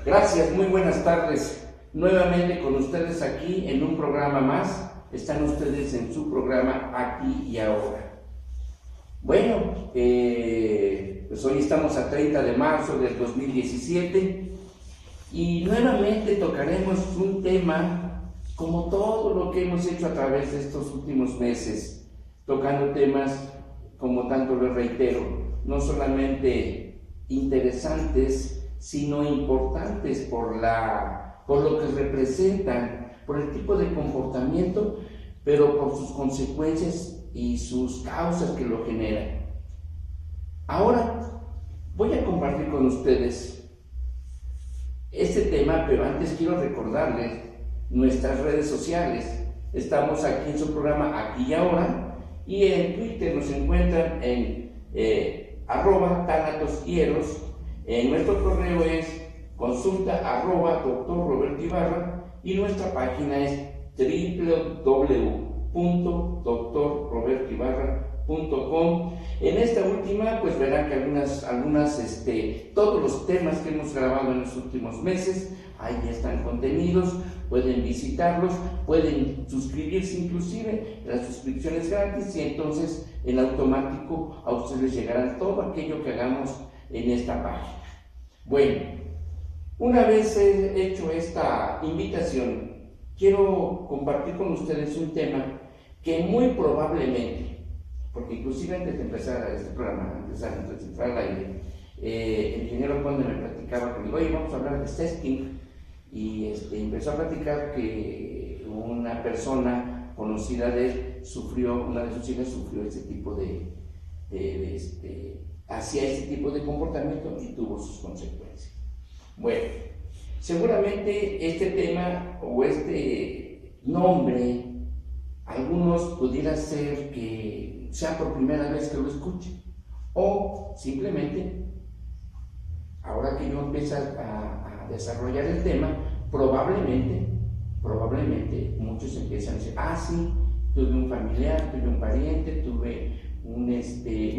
Gracias, muy buenas tardes. Nuevamente con ustedes aquí en un programa más. Están ustedes en su programa Aquí y Ahora. Bueno, pues hoy estamos a 30 de marzo del 2017 y nuevamente tocaremos un tema como todo lo que hemos hecho a través de estos últimos meses, tocando temas, como tanto lo reitero, no solamente interesantes, sino importantes por lo que representan, por el tipo de comportamiento, pero por sus consecuencias y sus causas que lo generan. Ahora voy a compartir con ustedes este tema, pero antes quiero recordarles nuestras redes sociales. Estamos aquí en su programa Aquí y Ahora, y en Twitter nos encuentran en @tanatoshieros. Nuestro correo es consulta@drrobertoibarra y nuestra página es www.drrobertoibarra.com. En esta última pues verán que todos los temas que hemos grabado en los últimos meses ahí están contenidos, pueden visitarlos, pueden suscribirse, inclusive la suscripción es gratis y entonces en automático a ustedes les llegará todo aquello que hagamos en esta página. Bueno, una vez hecho esta invitación, quiero compartir con ustedes un tema que muy probablemente, porque inclusive antes de empezar este programa, antes de entrar al aire, el ingeniero Conde me platicaba conmigo, oye, vamos a hablar de sexting, y empezó a platicar que una persona conocida de él una de sus hijas sufrió este tipo hacia ese tipo de comportamiento y tuvo sus consecuencias. Bueno, seguramente este tema o este nombre, algunos pudiera ser que sea por primera vez que lo escuchen, o simplemente, ahora que yo empiezo a desarrollar el tema, probablemente muchos empiezan a decir, sí, tuve un familiar, tuve un pariente, tuve un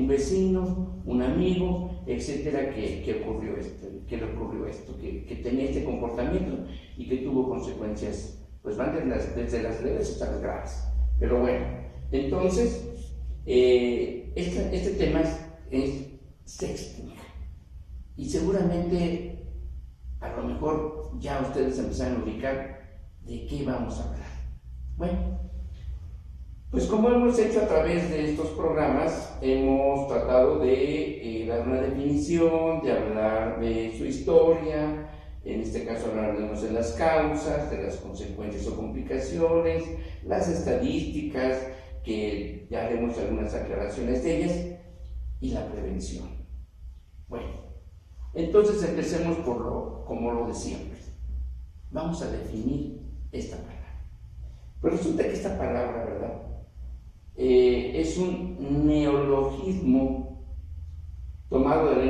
vecino, un amigo, etcétera, que le ocurrió esto, que tenía este comportamiento y que tuvo consecuencias, pues van desde las leves hasta las graves. Pero bueno, entonces, este tema es sexting. Y seguramente, a lo mejor ya ustedes empezaron a ubicar de qué vamos a hablar. Bueno, pues como hemos hecho a través de estos programas, hemos tratado de dar una definición, de hablar de su historia, en este caso hablaremos de las causas, de las consecuencias o complicaciones, las estadísticas, que ya haremos algunas aclaraciones de ellas, y la prevención. Bueno, entonces empecemos como lo de siempre. Vamos a definir esta palabra. Pues resulta que esta palabra, ¿verdad?, es un neologismo tomado de la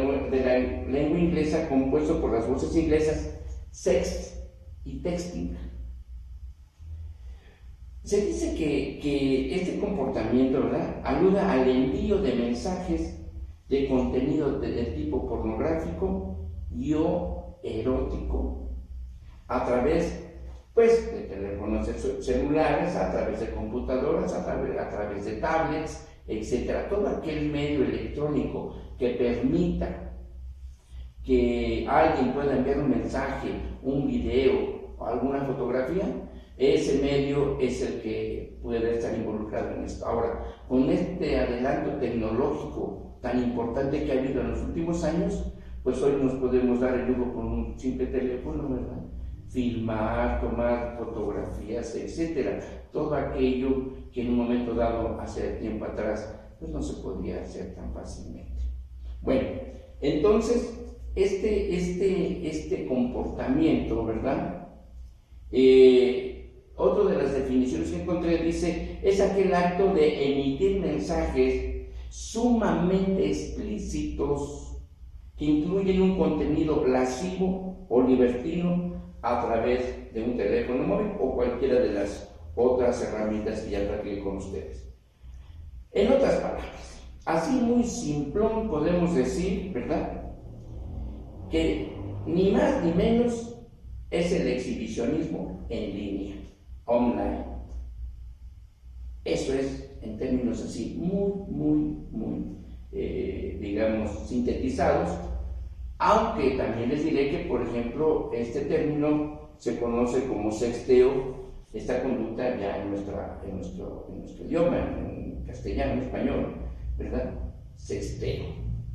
lengua inglesa, compuesto por las voces inglesas sext y texting. Se dice que este comportamiento, ¿verdad?, aluda al envío de mensajes de contenido de tipo pornográfico y o erótico a través de teléfonos celulares, a través de computadoras, a través de tablets, etcétera. Todo aquel medio electrónico que permita que alguien pueda enviar un mensaje, un video o alguna fotografía, ese medio es el que puede estar involucrado en esto. Ahora, con este adelanto tecnológico tan importante que ha habido en los últimos años, pues hoy nos podemos dar el lujo con un simple teléfono, ¿verdad?, filmar, tomar fotografías, etcétera. Todo aquello que en un momento dado, hace tiempo atrás, pues no se podía hacer tan fácilmente. Bueno, entonces, este comportamiento, ¿verdad?, otra de las definiciones que encontré dice, es aquel acto de emitir mensajes sumamente explícitos que incluyen un contenido lascivo o libertino a través de un teléfono móvil o cualquiera de las otras herramientas que ya traté con ustedes. En otras palabras, así muy simplón podemos decir, ¿verdad?, que ni más ni menos es el exhibicionismo en línea, online. Eso es, en términos así, muy, digamos, sintetizados, aunque también les diré que, por ejemplo, este término se conoce como sexteo, esta conducta ya en nuestro idioma, en castellano, en español, ¿verdad? Sexteo.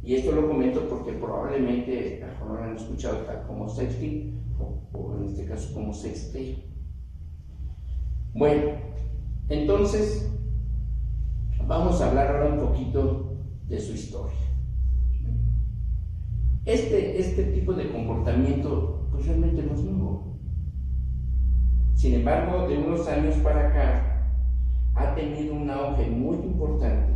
Y esto lo comento porque probablemente no lo han escuchado como sexting o en este caso como sexteo. Bueno, entonces vamos a hablar ahora un poquito de su historia. Este tipo de comportamiento pues realmente no es nuevo. Sin embargo, de unos años para acá ha tenido un auge muy importante,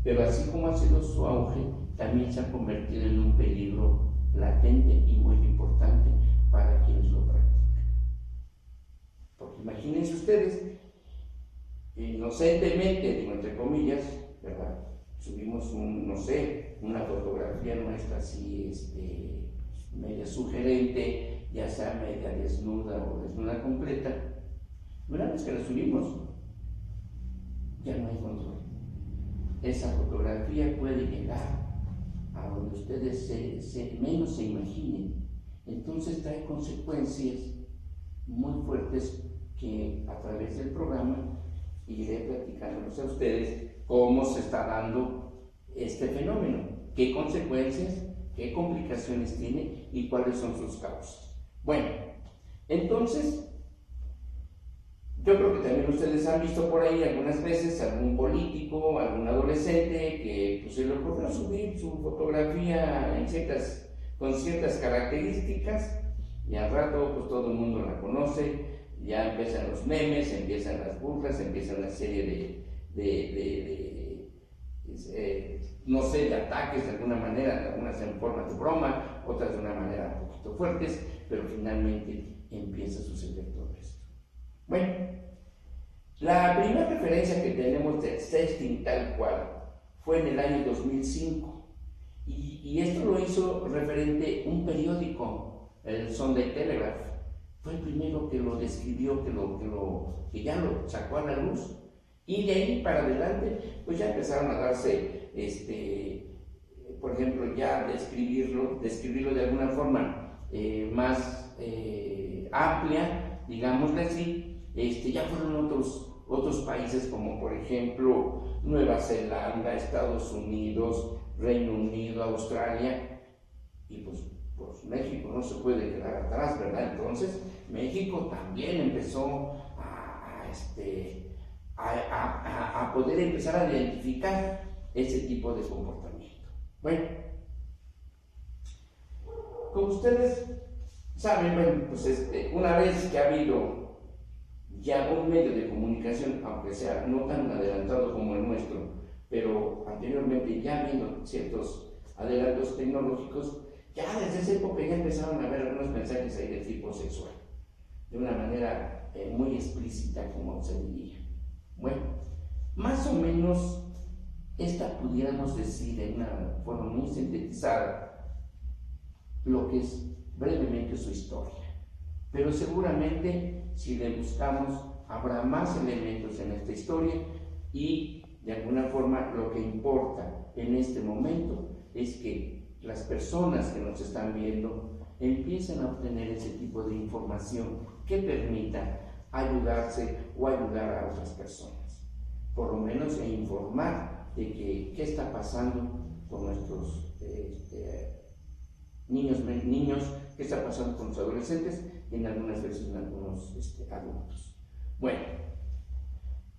pero así como ha sido su auge, también se ha convertido en un peligro latente y muy importante para quienes lo practican. Porque imagínense ustedes, inocentemente, digo entre comillas, ¿verdad? Subimos una fotografía nuestra así, media sugerente, ya sea media desnuda o desnuda completa. Una vez que la subimos, ya no hay control. Esa fotografía puede llegar a donde ustedes menos se imaginen. Entonces trae consecuencias muy fuertes que a través del programa iré platicándoles a ustedes cómo se está dando este fenómeno, qué consecuencias, qué complicaciones tiene y cuáles son sus causas. Bueno, entonces, yo creo que también ustedes han visto por ahí algunas veces algún político, algún adolescente que pues, se le ocurrió subir su fotografía con ciertas características y al rato pues todo el mundo la conoce, ya empiezan los memes, empiezan las burlas, empiezan una serie de ataques de alguna manera, algunas en forma de broma, otras de una manera un poquito fuertes, pero finalmente empieza a suceder todo esto. Bueno, la primera referencia que tenemos del sexting tal cual fue en el año 2005 y esto lo hizo referente un periódico, el Sunday Telegraph. Fue el primero que lo describió, que ya lo sacó a la luz, y de ahí para adelante pues ya empezaron a darse por ejemplo, ya describirlo de alguna forma más amplia, digámosle así. Ya fueron otros países como por ejemplo Nueva Zelanda, Estados Unidos, Reino Unido, Australia, y pues México no se puede quedar atrás, ¿verdad? Entonces México también empezó a poder empezar a identificar ese tipo de comportamiento. Bueno, como ustedes saben, pues una vez que ha habido ya un medio de comunicación, aunque sea no tan adelantado como el nuestro, pero anteriormente ya habiendo ciertos adelantos tecnológicos, ya desde esa época ya empezaron a haber algunos mensajes ahí de tipo sexual, de una manera muy explícita, como se diría. Bueno, más o menos esta pudiéramos decir en una forma muy sintetizada lo que es brevemente su historia, pero seguramente si le buscamos habrá más elementos en esta historia y de alguna forma lo que importa en este momento es que las personas que nos están viendo empiecen a obtener ese tipo de información que permita ayudarse o ayudar a otras personas, por lo menos e informar de qué está pasando con nuestros niños, qué está pasando con los adolescentes y en algunas veces en algunos adultos. Bueno,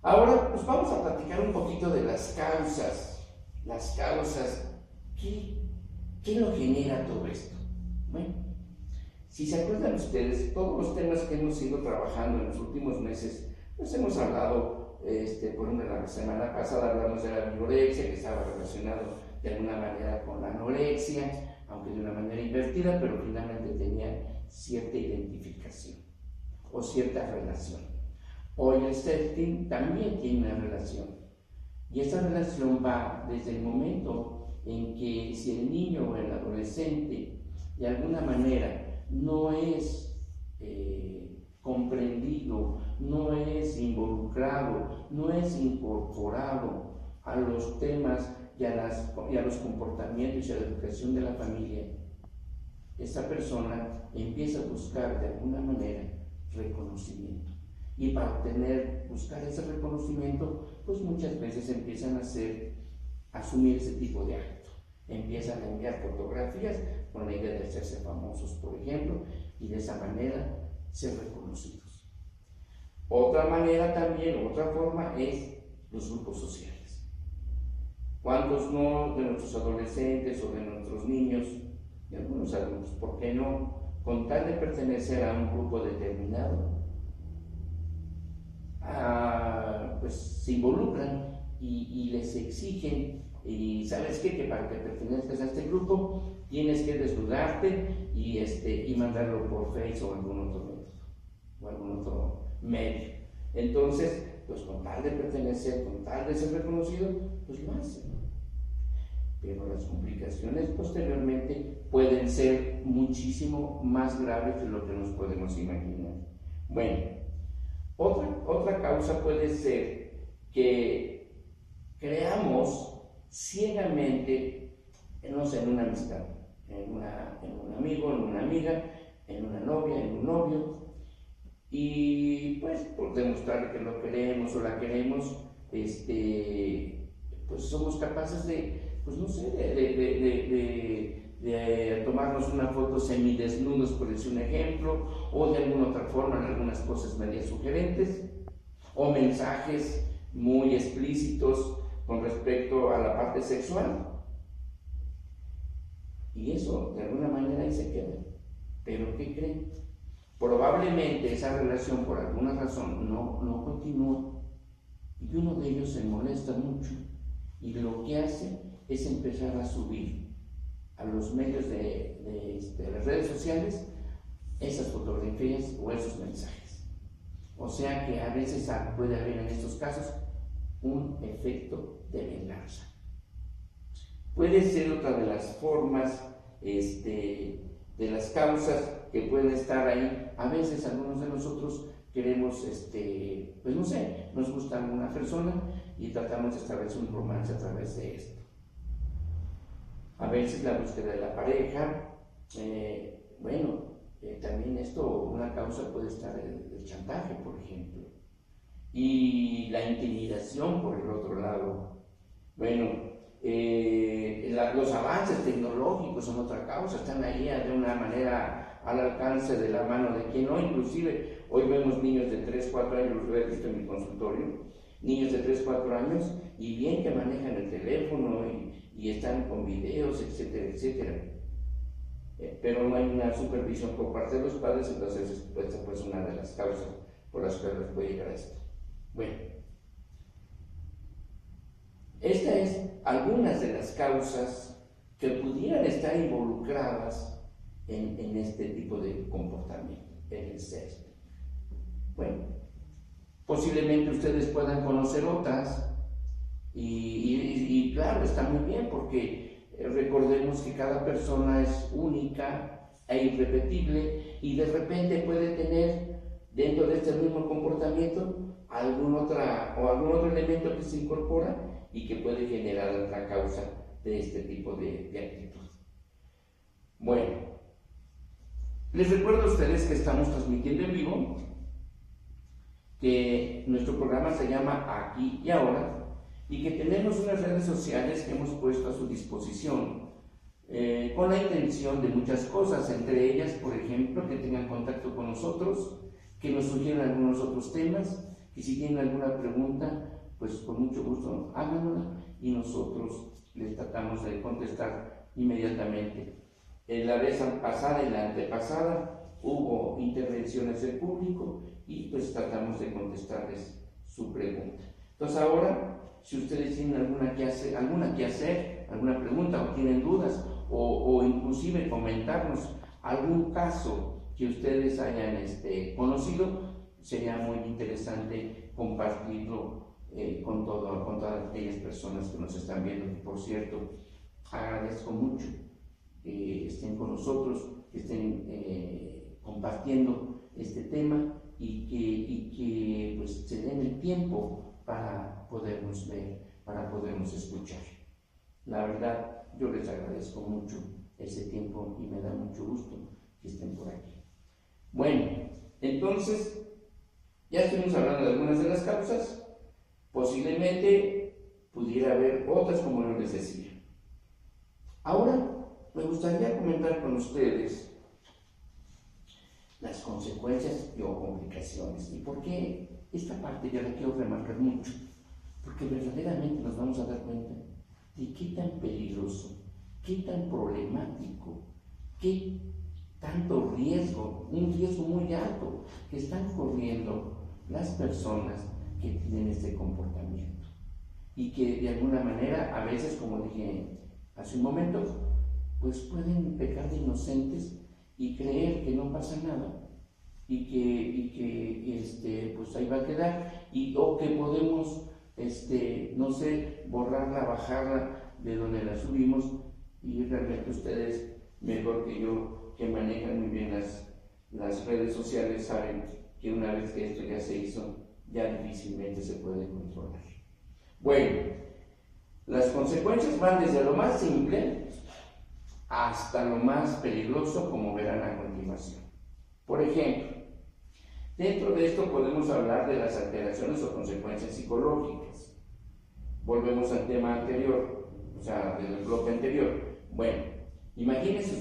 ahora pues vamos a platicar un poquito de las causas, ¿qué lo genera todo esto? Bueno, si se acuerdan ustedes, todos los temas que hemos ido trabajando en los últimos meses, pues hemos hablado, por ejemplo, la semana pasada hablamos de la vigorexia, que estaba relacionado de alguna manera con la anorexia, aunque de una manera invertida, pero finalmente tenía cierta identificación o cierta relación. Hoy el sexting también tiene una relación, y esa relación va desde el momento en que si el niño o el adolescente de alguna manera no es comprendido, no es involucrado, no es incorporado a los temas y a los comportamientos y a la educación de la familia, esa persona empieza a buscar de alguna manera reconocimiento. Y para buscar ese reconocimiento, pues muchas veces empiezan a asumir ese tipo de acto. Empiezan a enviar fotografías con la idea de hacerse famosos, por ejemplo, y de esa manera ser reconocidos. Otra manera también, otra forma es los grupos sociales. ¿Cuántos no de nuestros adolescentes o de nuestros niños, y algunos adultos, por qué no, con tal de pertenecer a un grupo determinado, pues se involucran y les exigen, y ¿sabes qué? Que para que pertenezcas a este grupo tienes que desnudarte y mandarlo por Facebook o algún otro método o algún otro medio. Entonces, pues con tal de pertenecer, con tal de ser reconocido, pues lo hacen. Pero las complicaciones posteriormente pueden ser muchísimo más graves de lo que nos podemos imaginar. Bueno, otra causa puede ser que creamos ciegamente, no sé, en una amistad, en un amigo, en una amiga, en una novia, en un novio, y pues por demostrar que lo queremos o la queremos, pues somos capaces de, pues no sé, de tomarnos una foto semidesnudos, por decir un ejemplo, o de alguna otra forma, en algunas cosas medias sugerentes, o mensajes muy explícitos con respecto a la parte sexual. Y eso, de alguna manera, ahí se queda. ¿Pero qué creen? Probablemente esa relación, por alguna razón, no continúa. Y uno de ellos se molesta mucho. Y lo que hace es empezar a subir a los medios de las redes sociales esas fotografías o esos mensajes. O sea que a veces puede haber en estos casos un efecto de venganza. Puede ser otra de las formas, de las causas que pueden estar ahí. A veces algunos de nosotros queremos, pues no sé, nos gusta alguna persona y tratamos de establecer un romance a través de esto. A veces la búsqueda de la pareja, también una causa puede estar el chantaje, por ejemplo, y la intimidación por el otro lado. Los avances tecnológicos son otra causa, están ahí de una manera al alcance de la mano de quien no. Inclusive hoy vemos niños de 3, 4 años, los he visto en mi consultorio, niños de 3, 4 años, y bien que manejan el teléfono y están con videos, etcétera, etcétera. Pero no hay una supervisión por parte de los padres, entonces esta pues una de las causas por las cuales puede llegar a esto. Bueno, estas es algunas de las causas que pudieran estar involucradas en este tipo de comportamiento, en el sexo. Bueno, posiblemente ustedes puedan conocer otras y claro, está muy bien porque recordemos que cada persona es única e irrepetible y de repente puede tener dentro de este mismo comportamiento algún otro elemento que se incorpora y que puede generar otra causa de este tipo de actitud. Bueno, les recuerdo a ustedes que estamos transmitiendo en vivo, que nuestro programa se llama Aquí y Ahora y que tenemos unas redes sociales que hemos puesto a su disposición con la intención de muchas cosas, entre ellas, por ejemplo, que tengan contacto con nosotros, que nos sugieran algunos otros temas, y si tienen alguna pregunta, pues con mucho gusto háganla y nosotros les tratamos de contestar inmediatamente. En la vez pasada y la antepasada hubo intervenciones del público y pues tratamos de contestarles su pregunta. Entonces ahora, si ustedes tienen alguna que hacer, alguna pregunta o tienen dudas o inclusive comentarnos algún caso que ustedes hayan conocido, sería muy interesante compartirlo con todas aquellas personas que nos están viendo. Por cierto, agradezco mucho que estén con nosotros, que estén compartiendo este tema y que pues, se den el tiempo para podernos ver, para podernos escuchar. La verdad, yo les agradezco mucho ese tiempo y me da mucho gusto que estén por aquí. Bueno, entonces, ya estuvimos hablando de algunas de las causas. Posiblemente pudiera haber otras, como yo les decía. Ahora me gustaría comentar con ustedes las consecuencias o complicaciones. ¿Y por qué esta parte yo la quiero remarcar mucho? Porque verdaderamente nos vamos a dar cuenta de qué tan peligroso, qué tan problemático, qué tanto riesgo, un riesgo muy alto que están corriendo las personas que tienen este comportamiento y que de alguna manera a veces, como dije hace un momento, pues pueden pecar de inocentes y creer que no pasa nada y que pues ahí va a quedar o que podemos no sé, borrarla, bajarla de donde la subimos, y realmente ustedes mejor que yo, que manejan muy bien las redes sociales, saben que una vez que esto ya se hizo, ya difícilmente se puede controlar. Bueno, las consecuencias van desde lo más simple hasta lo más peligroso, como verán a continuación. Por ejemplo, dentro de esto podemos hablar de las alteraciones o consecuencias psicológicas. Volvemos al tema anterior, o sea, del bloque anterior. Bueno, imagínense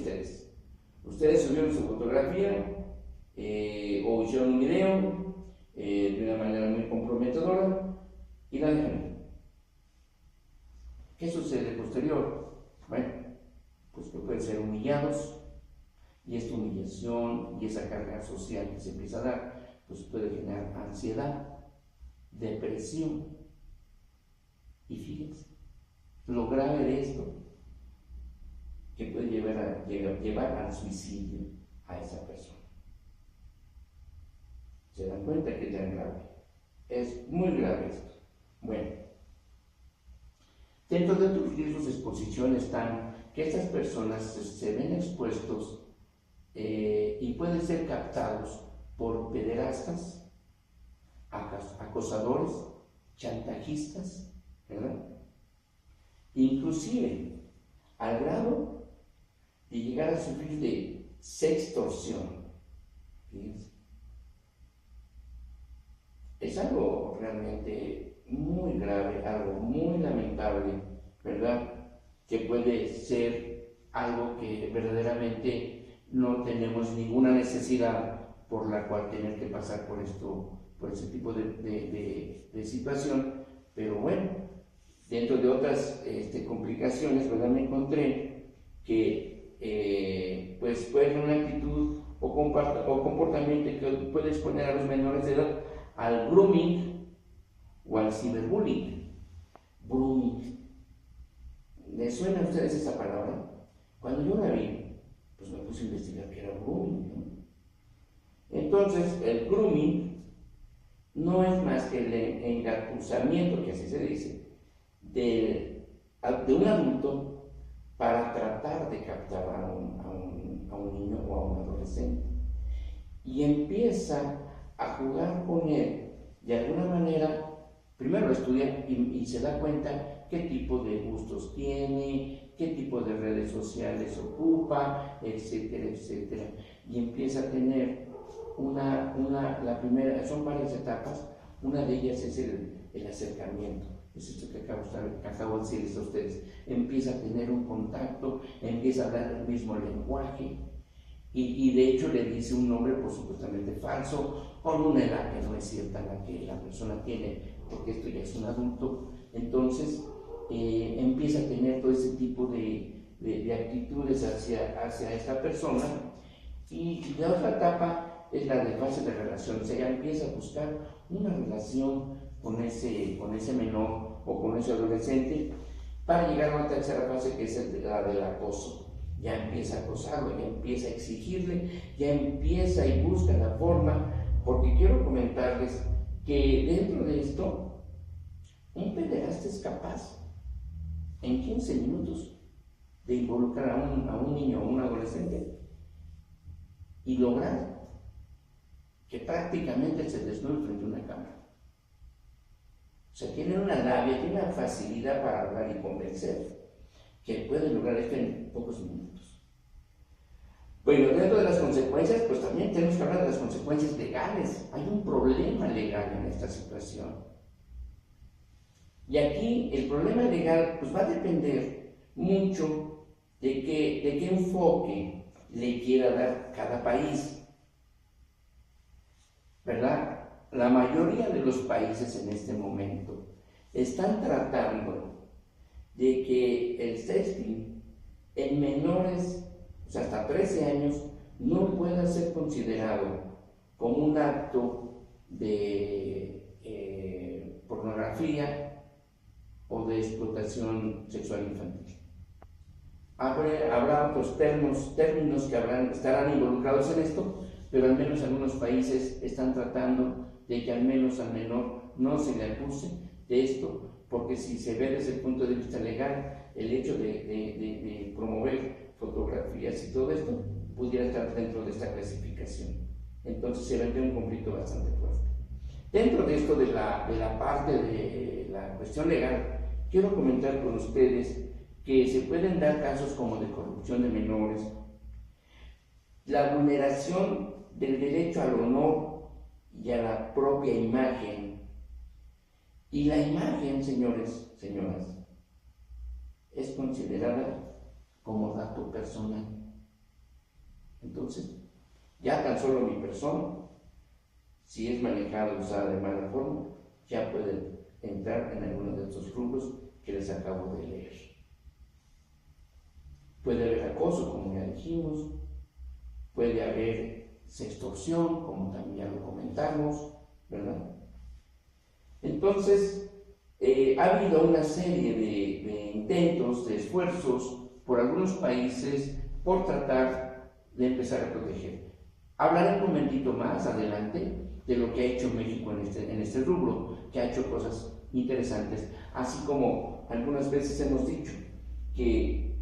ustedes subieron su fotografía o hicieron un video de una manera muy comprometedora y la dejan. ¿Qué sucede posterior? Bueno, pues que pueden ser humillados, y esta humillación y esa carga social que se empieza a dar, pues puede generar ansiedad, depresión. Y fíjense, lo grave de esto, que puede llevar al suicidio a esa persona. ¿Se dan cuenta que es tan grave? Es muy grave esto. Bueno, dentro de otros riesgos de exposición están que estas personas se ven expuestos y pueden ser captados por pederastas, acosadores, chantajistas, ¿verdad? Inclusive al grado de llegar a sufrir de sextorsión. Fíjense. Es algo realmente muy grave, algo muy lamentable, ¿verdad? Que puede ser algo que verdaderamente no tenemos ninguna necesidad por la cual tener que pasar por ese tipo de situación, pero bueno, dentro de otras complicaciones, ¿verdad? Me encontré que pues puede ser una actitud o comportamiento que puede exponer a los menores de edad al grooming o al ciberbullying. Grooming, ¿les suena a ustedes esa palabra? Cuando yo la vi, pues me puse a investigar qué era grooming, ¿no? Entonces, el grooming no es más que el engatusamiento, que así se dice, de un adulto para tratar de captar a un niño o a un adolescente. Y empieza a jugar con él de alguna manera. Primero lo estudia y se da cuenta qué tipo de gustos tiene, qué tipo de redes sociales ocupa, etcétera, etcétera. Y empieza a tener la primera, son varias etapas. Una de ellas es el acercamiento. Es esto que acabo de decirles a ustedes. Empieza a tener un contacto, empieza a hablar el mismo lenguaje. Y de hecho le dice un nombre por supuestamente falso, con una edad que no es cierta la que la persona tiene, porque esto ya es un adulto. Entonces empieza a tener todo ese tipo de actitudes hacia esta persona. Y la otra etapa es la de fase de relación, o sea, ya empieza a buscar una relación con ese menor o con ese adolescente, para llegar a una tercera fase, que es la del acoso. Ya empieza a acosarlo, ya empieza a exigirle, ya empieza y busca la forma, porque quiero comentarles que dentro de esto, un pederasta es capaz en 15 minutos de involucrar a un niño o un adolescente y lograr que prácticamente se desnude frente a una cámara. O sea, tienen una labia, tienen una facilidad para hablar y convencer que pueden lograr esto en pocos minutos. Bueno, dentro de las consecuencias, pues también tenemos que hablar de las consecuencias legales. Hay un problema legal en esta situación. Y aquí el problema legal pues va a depender mucho de qué enfoque le quiera dar cada país, ¿verdad? La mayoría de los países en este momento están tratando de que el sexting en menores, o sea, hasta 13 años, no pueda ser considerado como un acto de pornografía o de explotación sexual infantil. Habrá otros términos que estarán involucrados en esto, pero al menos algunos países están tratando de que al menos al menor no se le acuse de esto, porque si se ve desde el punto de vista legal, el hecho de promover fotografías y todo esto pudiera estar dentro de esta clasificación. Entonces se ve un conflicto bastante fuerte. Dentro de esto de la parte de la cuestión legal, quiero comentar con ustedes que se pueden dar casos como de corrupción de menores, la vulneración del derecho al honor y a la propia imagen. Y la imagen, señores, señoras, es considerada como dato personal. Entonces, ya tan solo mi persona, si es manejada o usada de mala forma, ya puede entrar en alguno de estos rubros que les acabo de leer. Puede haber acoso, como ya dijimos, puede haber sextorsión, como también ya lo comentamos, ¿verdad? Entonces, ha habido una serie de intentos, de esfuerzos por algunos países por tratar de empezar a proteger. Hablaré un momentito más adelante de lo que ha hecho México en este rubro, que ha hecho cosas interesantes, así como algunas veces hemos dicho que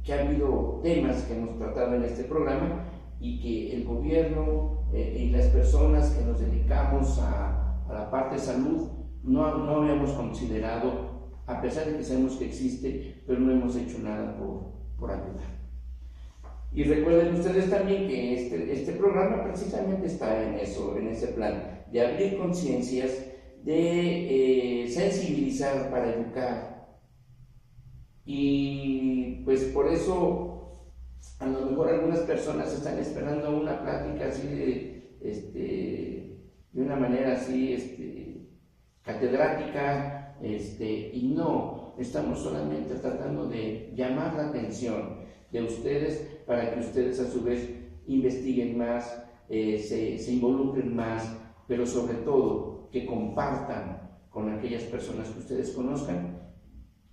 ha habido temas que hemos tratado en este programa y que el gobierno y las personas que nos dedicamos a la parte de salud no habíamos considerado, a pesar de que sabemos que existe, pero no hemos hecho nada por ayudar. Y recuerden ustedes también que este programa precisamente está en eso, en ese plan, de abrir conciencias, de sensibilizar para educar. Y pues por eso a lo mejor algunas personas están esperando una plática así de una manera así catedrática, y no, estamos solamente tratando de llamar la atención de ustedes para que ustedes a su vez investiguen más, se involucren más, pero sobre todo que compartan con aquellas personas que ustedes conozcan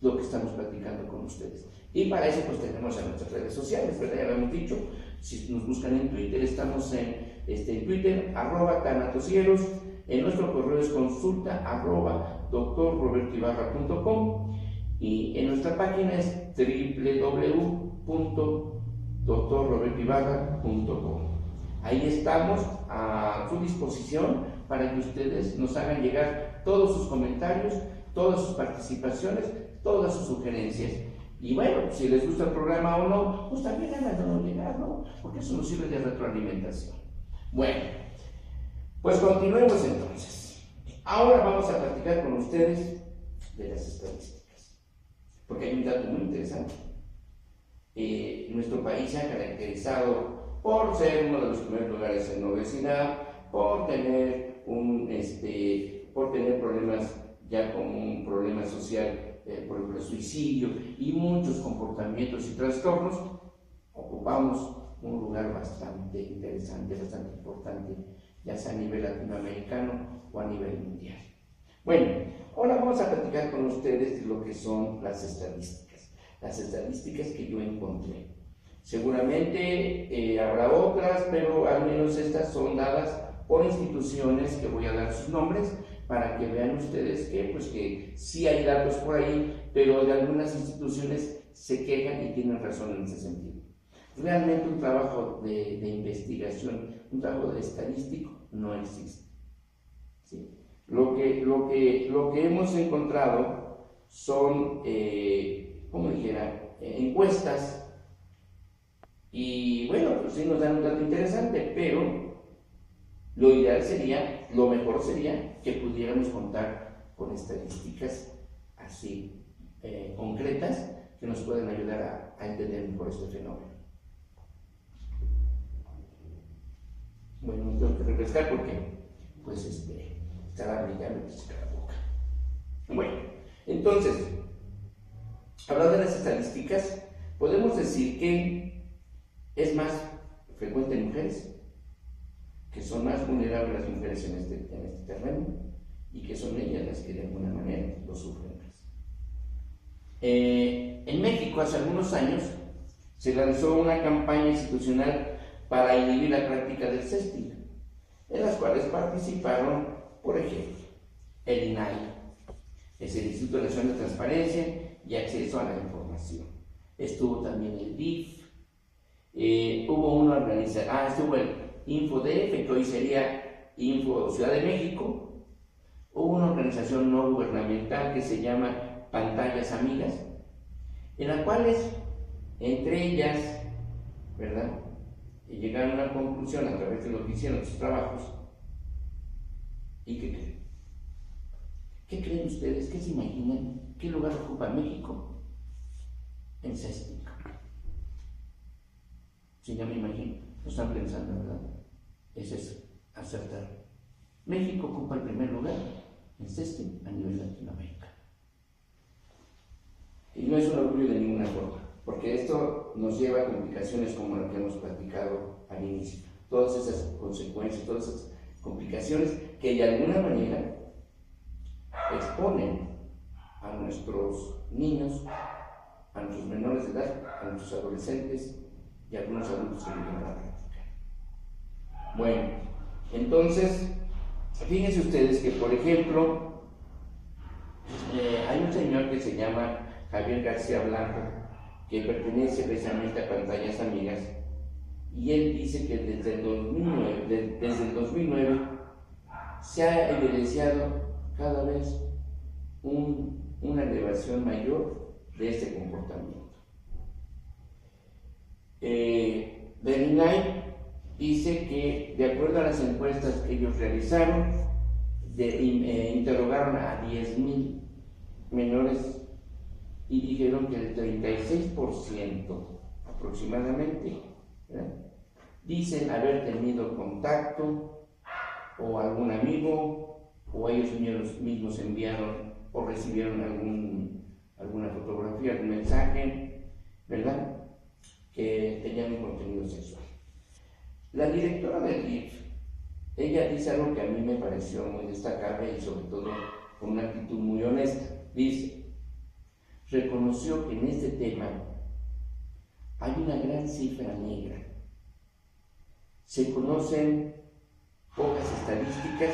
lo que estamos platicando con ustedes. Y para eso pues tenemos a nuestras redes sociales, ¿verdad? Ya lo hemos dicho, si nos buscan en Twitter, estamos en Twitter, @tanatoscielos, en nuestro correo es consulta @drrobertoibarra.com y en nuestra página es www.drrobertoibarra.com. Ahí estamos a su disposición para que ustedes nos hagan llegar todos sus comentarios, todas sus participaciones, todas sus sugerencias. Y bueno, si les gusta el programa o no, pues también háganos llegar, ¿no? Porque eso nos sirve de retroalimentación. Bueno, pues continuemos entonces. Ahora vamos a platicar con ustedes de las estadísticas, porque hay un dato muy interesante. Nuestro país se ha caracterizado por ser uno de los primeros lugares en obesidad, por tener problemas ya como un problema social, por ejemplo, el suicidio y muchos comportamientos y trastornos. Ocupamos un lugar bastante interesante, bastante importante, ya sea a nivel latinoamericano o a nivel mundial. Bueno, ahora vamos a platicar con ustedes de lo que son las estadísticas que yo encontré. Seguramente habrá otras, pero al menos estas son dadas por instituciones que voy a dar sus nombres, para que vean ustedes que, pues, que sí hay datos por ahí, pero de algunas instituciones se quejan y tienen razón en ese sentido. Realmente un trabajo de investigación, un trabajo de estadístico no existe. ¿Sí? Lo que hemos encontrado son, como dijera, encuestas, y bueno, pues sí nos dan un dato interesante, pero lo ideal sería, lo mejor sería que pudiéramos contar con estadísticas así concretas que nos pueden ayudar a entender mejor este fenómeno. Bueno, tengo que refrescar porque pues estaba brillando la boca. Bueno, entonces, hablando de las estadísticas, podemos decir que es más frecuente en mujeres, que son más vulnerables las mujeres en este terreno, y que son ellas las que de alguna manera lo sufren más. En México, hace algunos años, se lanzó una campaña institucional para inhibir la práctica del sexting, en las cuales participaron, por ejemplo, el INAI, es el Instituto Nacional de Transparencia y Acceso a la Información. Estuvo también el DIF, hubo una organización, estuvo el InfoDF, que hoy sería Info Ciudad de México. Hubo una organización no gubernamental que se llama Pantallas Amigas, en las cuales, entre ellas, ¿verdad?, llegaron a una conclusión a través de lo que hicieron sus trabajos. ¿Y qué creen? ¿Qué creen ustedes? ¿Qué se imaginan? ¿Qué lugar ocupa México en sexting? Sí, ya me imagino, lo están pensando, ¿verdad? Es eso, acertar. México ocupa el primer lugar en sexting a nivel Latinoamérica. Y no es un orgullo de ninguna forma, porque esto nos lleva a complicaciones como las que hemos platicado al inicio. Todas esas consecuencias, todas esas complicaciones que de alguna manera exponen a nuestros niños, a nuestros menores de edad, a nuestros adolescentes y a algunos adultos que viven la práctica. Bueno, entonces, fíjense ustedes que, por ejemplo, hay un señor que se llama Javier García Blanco, que pertenece precisamente a Pantallas Amigas, y él dice que desde el 2009 se ha evidenciado cada vez una elevación mayor de este comportamiento. Berinay dice que, de acuerdo a las encuestas que ellos realizaron, interrogaron a 10,000 menores y dijeron que el 36% aproximadamente, ¿verdad?, dicen haber tenido contacto o algún amigo, o ellos mismos enviaron o recibieron alguna fotografía, algún mensaje, ¿verdad?, que tenían un contenido sexual. La directora del DIF, ella dice algo que a mí me pareció muy destacable y sobre todo con una actitud muy honesta. Dice, reconoció que en este tema hay una gran cifra negra. Se conocen pocas estadísticas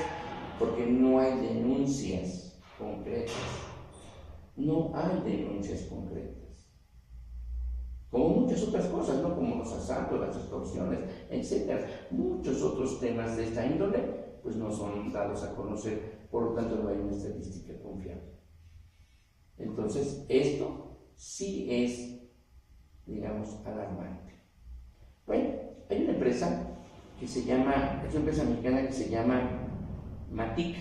porque no hay denuncias concretas. No hay denuncias concretas. Como muchas otras cosas, ¿no? Como los asaltos, las extorsiones, etc. Muchos otros temas de esta índole, pues no son dados a conocer, por lo tanto no hay una estadística confiable. Entonces, esto sí es, digamos, alarmante. Bueno, hay una empresa que es una empresa mexicana que se llama Matic,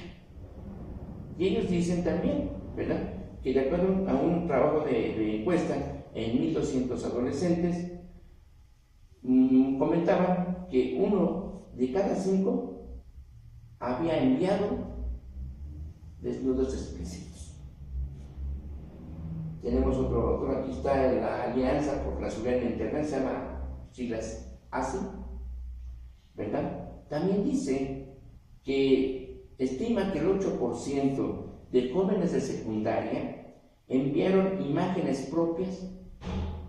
y ellos dicen también, ¿verdad?, que de acuerdo a un trabajo de encuesta en 1,200 adolescentes, comentaban que 1 de cada 5 había enviado desnudos explícitos. Tenemos otro, aquí está la Alianza por la Seguridad en Internet, se llama siglas ASI, ¿verdad? También dice que estima que el 8% de jóvenes de secundaria enviaron imágenes propias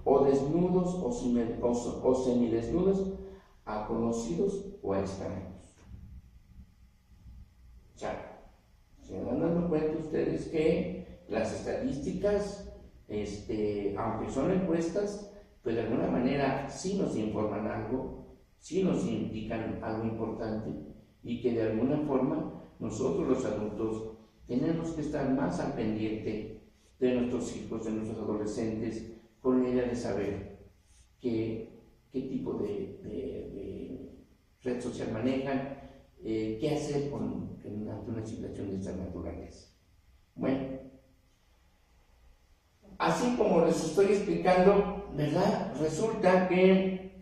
o desnudos o semidesnudos a conocidos o a extraños. O sea, se dan dando cuenta ustedes que las estadísticas, aunque son encuestas, pues de alguna manera sí nos informan algo, sí nos indican algo importante, y que de alguna forma nosotros los adultos tenemos que estar más al pendiente de nuestros hijos, de nuestros adolescentes, con la idea de saber qué tipo de red social manejan, qué hacer ante una situación de esta naturaleza. Bueno, así como les estoy explicando, ¿verdad? Resulta que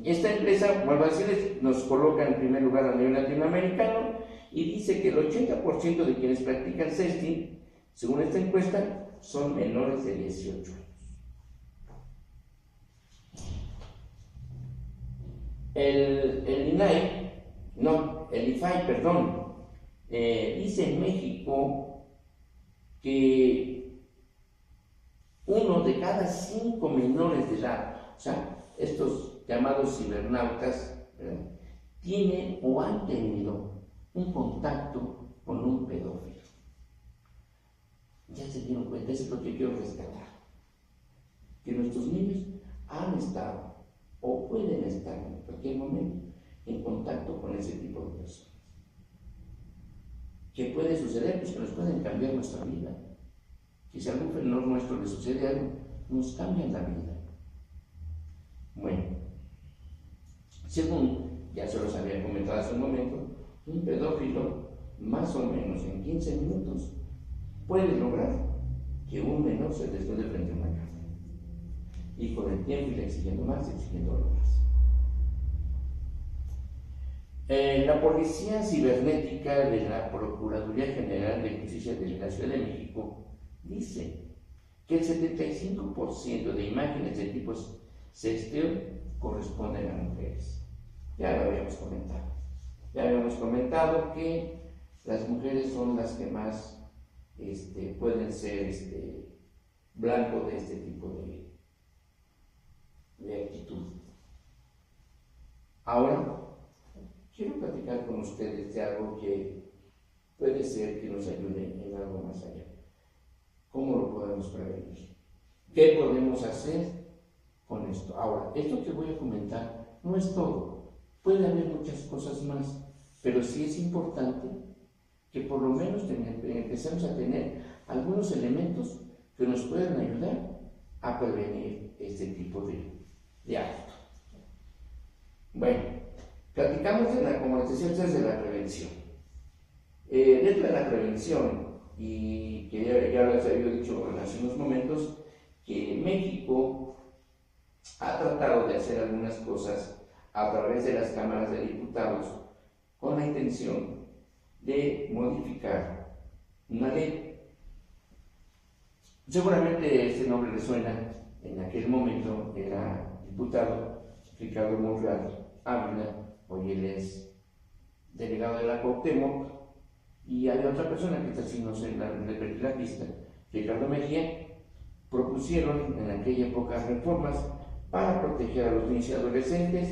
esta empresa, vuelvo a decirles, nos coloca en primer lugar a nivel latinoamericano y dice que el 80% de quienes practican sexting, según esta encuesta, son menores de 18 años. El IFAI, perdón, dice en México que 1 de cada 5 menores de edad, o sea, estos llamados cibernautas, ¿verdad?, tienen o han tenido un contacto con un pedófilo. Ya se dieron cuenta, eso es lo que quiero rescatar, que nuestros niños han estado o pueden estar en cualquier momento en contacto con ese tipo de personas. ¿Qué puede suceder? Pues que nos pueden cambiar nuestra vida. Que si a algún menor nuestro le sucede algo, nos cambian la vida. Bueno, según ya se los había comentado hace un momento, un pedófilo más o menos en 15 minutos puede lograr que un menor se desnude frente a una cámara. Y con el tiempo irá exigiendo más, exigiendo más. La Policía Cibernética de la Procuraduría General de Justicia de la Ciudad de México dice que el 75% de imágenes de tipo sexteo corresponden a mujeres. Ya lo habíamos comentado. Ya habíamos comentado que las mujeres son las que más pueden ser blanco de este tipo de actitud. Ahora, quiero platicar con ustedes de algo que puede ser que nos ayude en algo más allá. ¿Cómo lo podemos prevenir? ¿Qué podemos hacer con esto? Ahora, esto que voy a comentar no es todo. Puede haber muchas cosas más, pero sí es importante que por lo menos empecemos a tener algunos elementos que nos puedan ayudar a prevenir este tipo de acto. Bueno, platicamos como les decía ustedes, de la prevención. Dentro de la prevención, y que ya les había dicho hace unos momentos, que México ha tratado de hacer algunas cosas a través de las cámaras de diputados con la intención de modificar una ley. Seguramente este nombre le suena. En aquel momento era diputado Ricardo Monreal Ávila, hoy él es delegado de la Cuauhtémoc, y hay otra persona que está así, no sé, le perdí la pista, Ricardo Mejía. Propusieron en aquella época reformas para proteger a los niños y adolescentes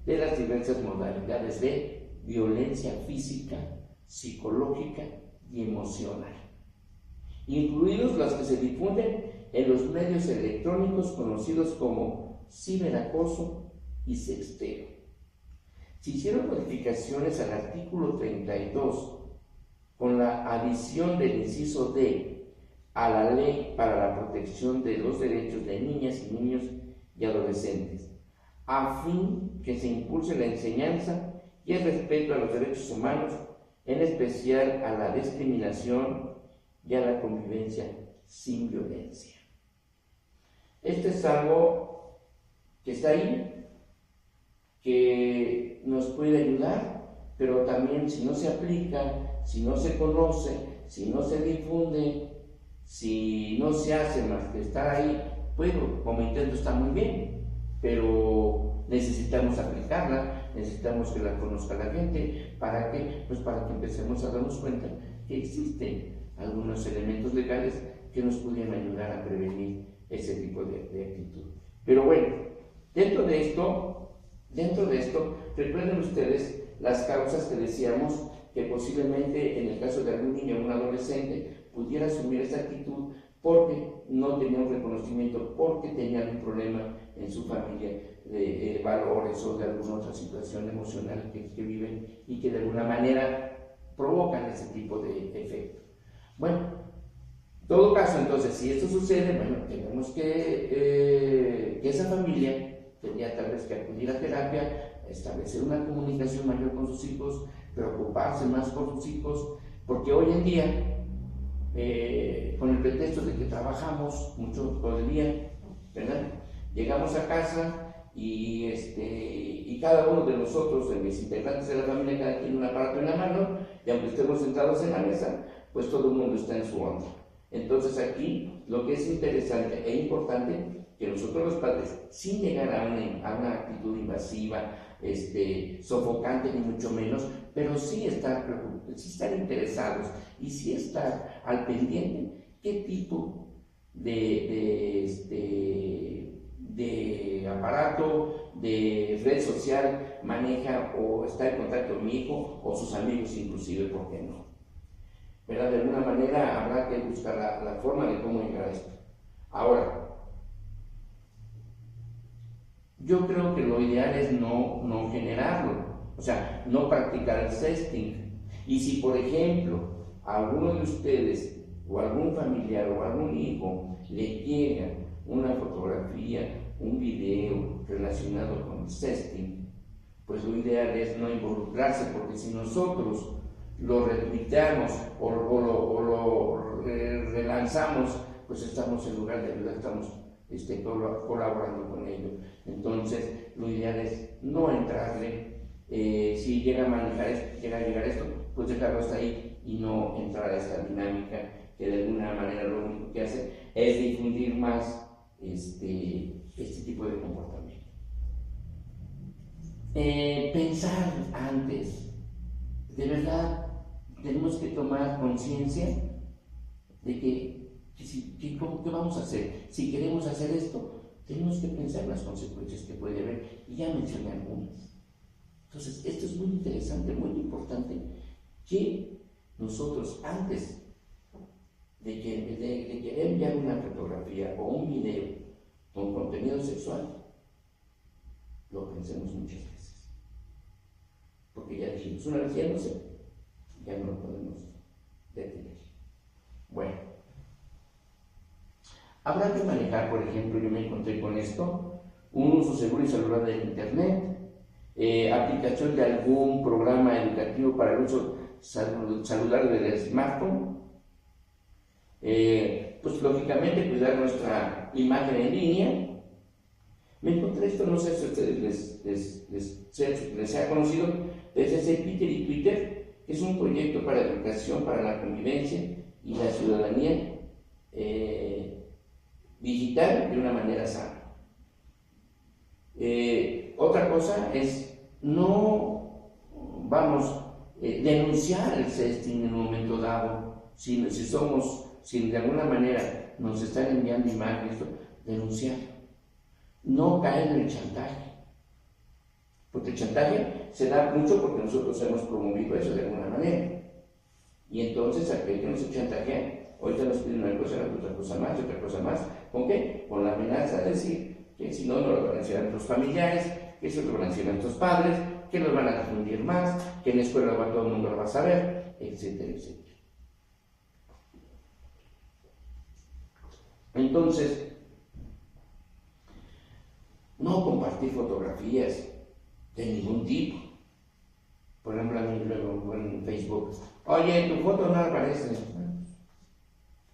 de las diversas modalidades de violencia física, psicológica y emocional, incluidos las que se difunden en los medios electrónicos conocidos como ciberacoso y sexteo. Se hicieron modificaciones al artículo 32 con la adición del inciso D a la Ley para la Protección de los Derechos de Niñas y Niños y Adolescentes, a fin que se impulse la enseñanza y el respeto a los derechos humanos, en especial a la discriminación y a la convivencia sin violencia. Esto es algo que está ahí, que nos puede ayudar, pero también si no se aplica, si no se conoce, si no se difunde, si no se hace más que estar ahí, bueno, como intento está muy bien, pero necesitamos aplicarla, necesitamos que la conozca la gente. ¿Para qué? Pues para que empecemos a darnos cuenta que existen algunos elementos legales que nos pudieran ayudar a prevenir ese tipo de actitud. Pero bueno, dentro de esto, recuerden ustedes las causas que decíamos que posiblemente en el caso de algún niño o un adolescente pudiera asumir esa actitud porque no tenía un reconocimiento, porque tenía algún problema en su familia de valores o de alguna otra situación emocional que viven y que de alguna manera provocan ese tipo de efecto. Bueno, en todo caso, entonces, si esto sucede, bueno, tenemos que esa familia tendría tal vez que acudir a terapia, establecer una comunicación mayor con sus hijos, preocuparse más por sus hijos, porque hoy en día, con el pretexto de que trabajamos mucho todo el día, ¿verdad? Llegamos a casa y cada uno de nosotros, de mis integrantes de la familia, cada quien un aparato en la mano, y aunque estemos sentados en la mesa, pues todo el mundo está en su onda. Entonces aquí lo que es interesante e importante, que nosotros los padres, sin llegar a una actitud invasiva, sofocante ni mucho menos, pero sí estar interesados y sí estar al pendiente qué tipo de aparato, de red social maneja o está en contacto con mi hijo o sus amigos inclusive, ¿por qué no? ¿Verdad? De alguna manera habrá que buscar la forma de cómo llegar a esto. Ahora, yo creo que lo ideal es no generarlo, o sea, no practicar el sexting. Y si, por ejemplo, a alguno de ustedes, o algún familiar, o algún hijo, le llega una fotografía, un video relacionado con el sexting, pues lo ideal es no involucrarse, porque si nosotros lo retuiteamos o lo relanzamos, pues estamos en lugar de ayudar, estamos colaborando con ello. Entonces, lo ideal es no entrarle, si llega a llegar esto, pues dejarlo hasta ahí y no entrar a esta dinámica que de alguna manera lo único que hace es difundir más este tipo de comportamiento. Pensar antes, de verdad tenemos que tomar conciencia de ¿qué vamos a hacer? Si queremos hacer esto, tenemos que pensar las consecuencias que puede haber, y ya mencioné algunas. Entonces, esto es muy interesante, muy importante, que nosotros antes de querer enviar una fotografía o un video con contenido sexual, lo pensemos muchas veces. Porque ya dijimos, una vez ya no sé, ya no lo podemos detener. Bueno, habrá que manejar, por ejemplo, yo me encontré con esto, un uso seguro y saludable de Internet, aplicación de algún programa educativo para el uso saludable del smartphone, pues lógicamente cuidar nuestra imagen en línea. Me encontré esto, no sé si a ustedes les sea conocido, desde Twitter y Twitter, que es un proyecto para educación, para la convivencia y la ciudadanía digital de una manera sana. Otra cosa es denunciar el sexting en un momento dado, si de alguna manera nos están enviando imágenes, denunciar. No caer en el chantaje, porque el chantaje se da mucho porque nosotros hemos promovido eso de alguna manera. Y entonces aquel que nos chantajea, ahorita nos piden una cosa, otra cosa más, ¿con qué? Con la amenaza de decir que si no, no lo van a decir a nuestros familiares, que eso lo van a decir a nuestros padres, que nos van a difundir más, que en la escuela todo el mundo lo va a saber, etcétera, etcétera. Entonces, no compartir fotografías de ningún tipo. Por ejemplo, a mí luego en Facebook, oye, tu foto no aparece.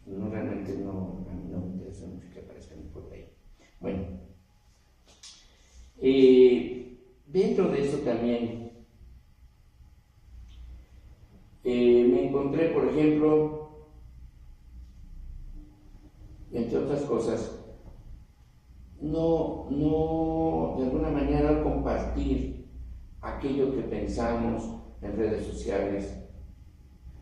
No, realmente no, a mí no me interesa mucho que aparezca mi foto ahí. Bueno, dentro de eso también me encontré, por ejemplo, entre otras cosas, no de alguna manera compartir aquello que pensamos en redes sociales.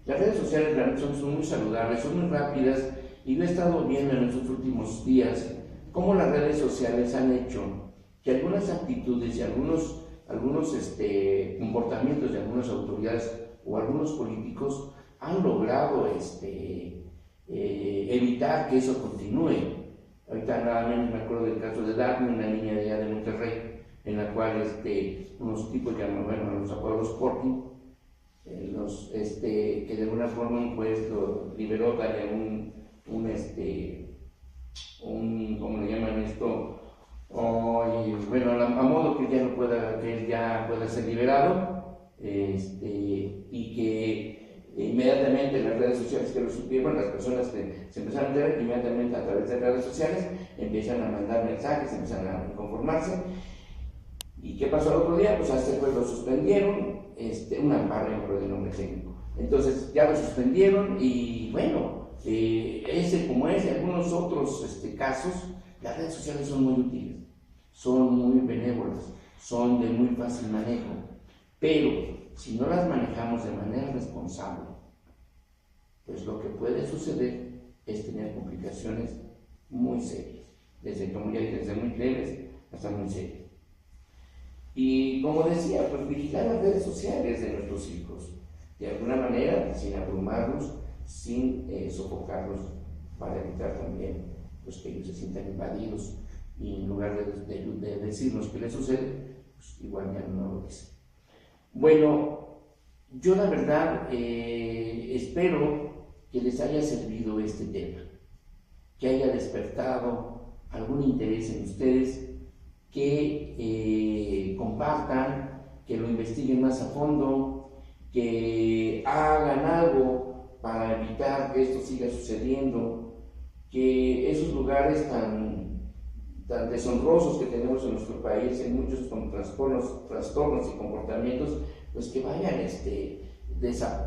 Las redes sociales realmente son muy saludables, son muy rápidas, y yo he estado viendo en estos últimos días cómo las redes sociales han hecho que algunas actitudes y algunos comportamientos de algunas autoridades o algunos políticos han logrado evitar que eso continúe. Ahorita nada menos me acuerdo del caso de Daphne, una niña de allá de Monterrey, en la cual unos tipos llaman, los apodos Sporting, que de alguna forma un juez lo liberó, darle ¿cómo le llaman esto? A modo que ya no pueda, que él ya pueda ser liberado, y que inmediatamente en las redes sociales que lo supieron, las personas que se empezaron a enterar, inmediatamente a través de redes sociales empiezan a mandar mensajes, empiezan a inconformarse. ¿Y qué pasó el otro día? Pues a este juez lo suspendieron, un amparo, no recuerdo el nombre técnico. Entonces ya lo suspendieron y bueno, como ese, algunos otros casos, las redes sociales son muy útiles, son muy benévolas, son de muy fácil manejo, pero si no las manejamos de manera responsable, pues lo que puede suceder es tener complicaciones muy serias, desde muy leves hasta muy serias. Y como decía, pues vigilar las redes sociales de nuestros hijos, de alguna manera, sin abrumarlos, sin sofocarlos, para evitar también pues, que ellos se sientan invadidos y en lugar de decirnos qué les sucede, pues igual ya no lo dicen. Bueno, yo la verdad espero que les haya servido este tema, que haya despertado algún interés en ustedes, que compartan, que lo investiguen más a fondo, que hagan algo para evitar que esto siga sucediendo, que esos lugares tan deshonrosos que tenemos en nuestro país, en muchos con trastornos y comportamientos, pues que vayan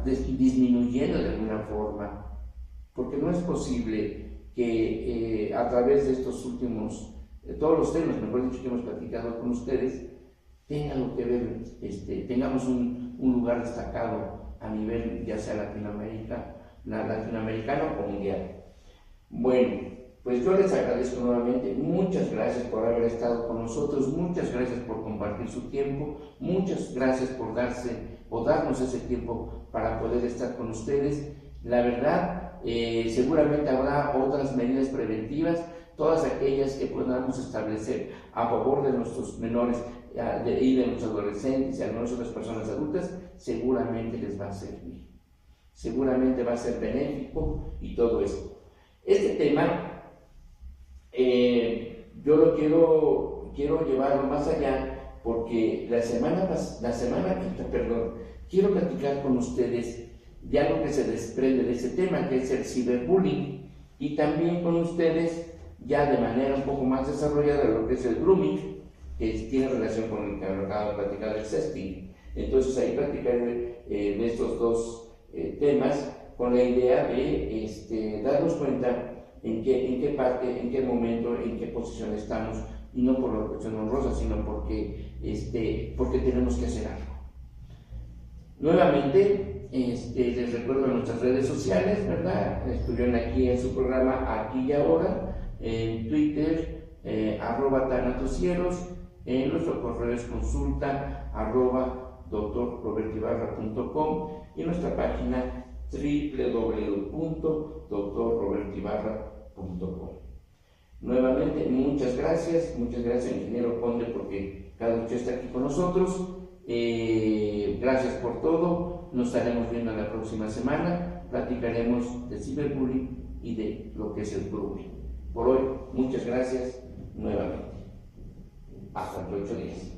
disminuyendo de alguna forma, porque no es posible que a través de estos últimos, todos los temas, mejor dicho, que hemos platicado con ustedes, tengan lo que ver, tengamos un lugar destacado a nivel ya sea latinoamericano o mundial. Bueno, pues yo les agradezco nuevamente, muchas gracias por haber estado con nosotros, muchas gracias por compartir su tiempo, muchas gracias por darnos ese tiempo para poder estar con ustedes. La verdad, seguramente habrá otras medidas preventivas, todas aquellas que podamos establecer a favor de nuestros menores y de nuestros adolescentes y a nuestras personas adultas, seguramente les va a servir, seguramente va a ser benéfico y todo esto. Este tema yo lo quiero llevarlo más allá porque quiero platicar con ustedes de algo que se desprende de ese tema, que es el ciberbullying, y también con ustedes ya de manera un poco más desarrollada lo que es el grooming, que tiene relación con el que acabo de platicar del sexting. Entonces ahí platicaré de estos dos temas con la idea de darnos cuenta en qué parte, en qué momento, en qué posición estamos, y no por la cuestión honrosa, sino porque tenemos que hacer algo. Nuevamente, les recuerdo nuestras redes sociales, ¿verdad? Estuvieron aquí en su programa Aquí y Ahora, en Twitter, @tanatosieros, en nuestro correo es consulta @drrobertibarra.com y en nuestra página www.drrobertibarra.com. Nuevamente, muchas gracias, ingeniero Conde, porque cada noche está aquí con nosotros. Gracias por todo, nos estaremos viendo la próxima semana, platicaremos de ciberbullying y de lo que es el grooming. Por hoy, muchas gracias nuevamente. Hasta el 8 días.